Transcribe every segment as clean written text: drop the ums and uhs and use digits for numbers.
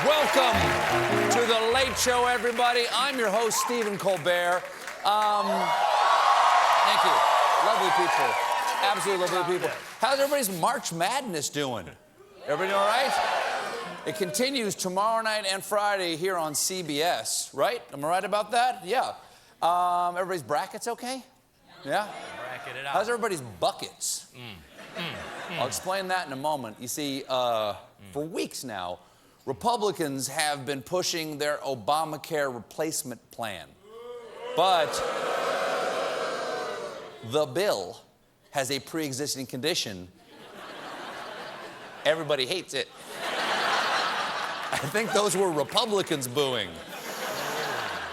Welcome to the Late Show, everybody. I'm your host, Stephen Colbert. Thank you. Lovely people. Absolutely lovely people. How's everybody's March Madness doing? Everybody all right? It continues tomorrow night and Friday here on CBS, right? Am I right about that? Yeah. Everybody's brackets okay? Yeah? Bracket it out. How's everybody's buckets? I'll explain that in a moment. You see, for weeks now, Republicans have been pushing their Obamacare replacement plan. But the bill has a pre-existing condition. Everybody hates it. I think those were Republicans booing.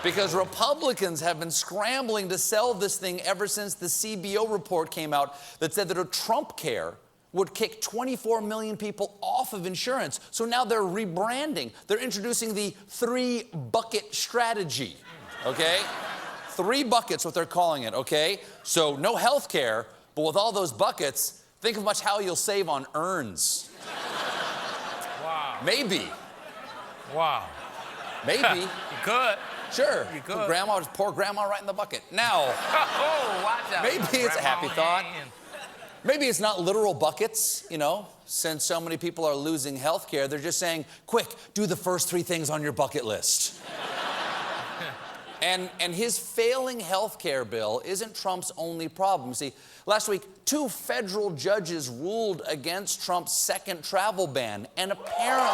Because Republicans have been scrambling to sell this thing ever since the CBO report came out that said that a TrumpCare would kick 24 million people off of insurance. So now they're rebranding. They're introducing the 3-bucket strategy, okay? 3 buckets, what they're calling it, okay? So no health care, but with all those buckets, think of how you'll save on urns. Wow. Maybe. Wow. Maybe. You could. Sure. You could. Put grandma, just pour grandma right in the bucket. Now, Oh, watch out. maybe it's a happy thought. hand. Maybe it's not literal buckets, you know, since so many people are losing health care. They're just saying, quick, do the first 3 things on your bucket list. And his failing health care bill isn't Trump's only problem. See, last week, 2 federal judges ruled against Trump's second travel ban. And apparently,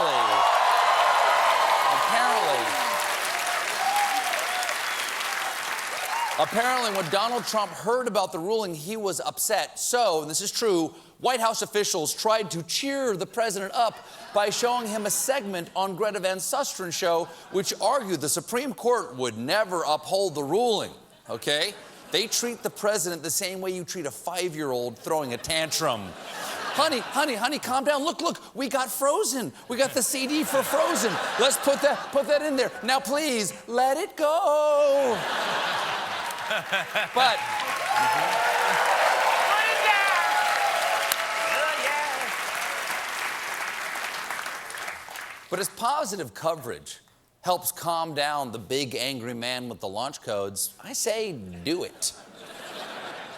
when Donald Trump heard about the ruling, he was upset. So, and this is true, White House officials tried to cheer the president up by showing him a segment on Greta Van Susteren's show, which argued the Supreme Court would never uphold the ruling, okay? They treat the president the same way you treat a 5-year-old throwing a tantrum. Honey, calm down. Look, we got Frozen. We got the CD for Frozen. Let's put that in there. Now, please, let it go. But as positive coverage helps calm down the big angry man with the launch codes, I say do it.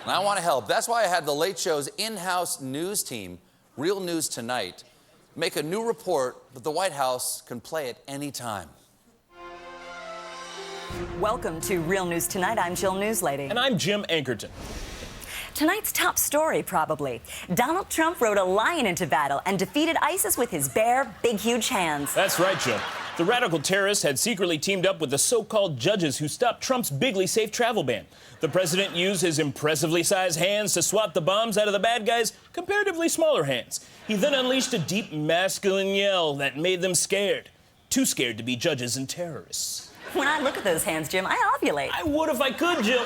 And I want to help. That's why I had the Late Show's in-house news team, Real News Tonight, make a new report that the White House can play at any time. Welcome to Real News Tonight. I'm Jill Newslady. And I'm Jim Ankerton. Tonight's top story, probably. Donald Trump rode a lion into battle and defeated ISIS with his bare, big, huge hands. That's right, Jill. The radical terrorists had secretly teamed up with the so-called judges who stopped Trump's bigly safe travel ban. The president used his impressively sized hands to swat the bombs out of the bad guys' comparatively smaller hands. He then unleashed a deep, masculine yell that made them scared. Too scared to be judges and terrorists. When I look at those hands, Jim, I ovulate. I would if I could, Jill.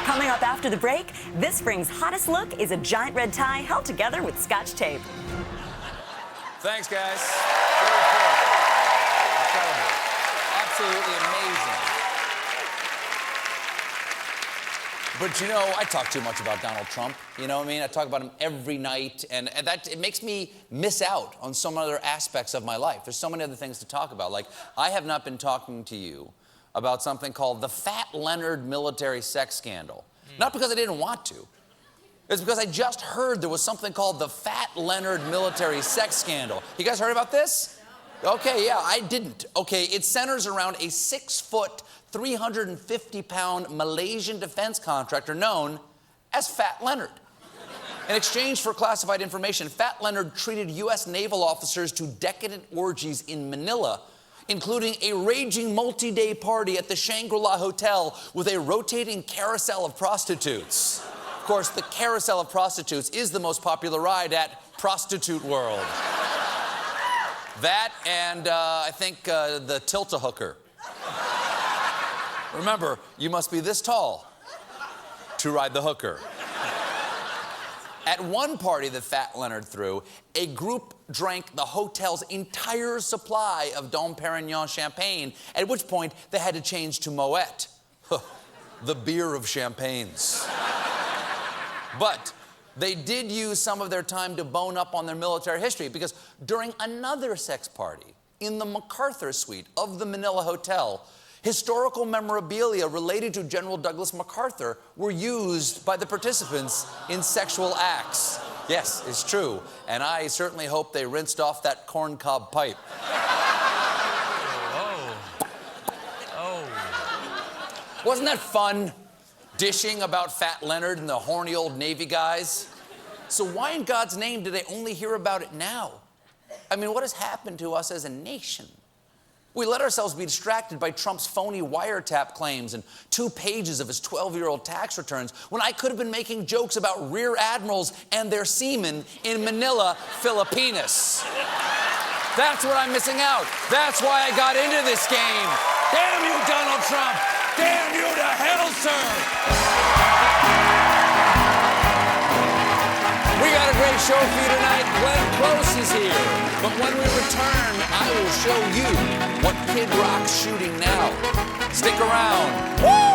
Coming up after the break, this spring's hottest look is a giant red tie held together with Scotch tape. Thanks, guys. Very cool. Incredible. Absolutely amazing. But, you know, I talk too much about Donald Trump. You know what I mean? I talk about him every night, and it makes me miss out on some other aspects of my life. There's so many other things to talk about. Like, I have not been talking to you about something called the Fat Leonard military sex scandal. Not because I didn't want to. It's because I just heard there was something called the Fat Leonard military sex scandal. You guys heard about this? Okay, yeah, I didn't. Okay, it centers around a 6-foot, 350-pound Malaysian defense contractor known as Fat Leonard. In exchange for classified information, Fat Leonard treated U.S. naval officers to decadent orgies in Manila, including a raging multi-day party at the Shangri-La Hotel with a rotating carousel of prostitutes. Of course, the carousel of prostitutes is the most popular ride at Prostitute World. That and, I think, the Tilt-A-Hooker. Remember, you must be this tall to ride the hooker. At one party that Fat Leonard threw, a group drank the hotel's entire supply of Dom Perignon champagne, at which point they had to change to Moet, the beer of champagnes. But they did use some of their time to bone up on their military history, because during another sex party, in the MacArthur suite of the Manila Hotel, historical memorabilia related to General Douglas MacArthur were used by the participants in sexual acts. Yes, it's true. And I certainly hope they rinsed off that corncob pipe. Wasn't that fun? Dishing about Fat Leonard and the horny old Navy guys? So why in God's name do they only hear about it now? I mean, what has happened to us as a nation? We let ourselves be distracted by Trump's phony wiretap claims and 2 pages of his 12-year-old tax returns when I could have been making jokes about rear admirals and their seamen in Manila, Philippines. That's what I'm missing out. That's why I got into this game. Damn you, Donald Trump! Damn you to hell, sir! We got a great show for you tonight. Glenn Close is here. But when we return, I will show you what Kid Rock's shooting now. Stick around. Woo!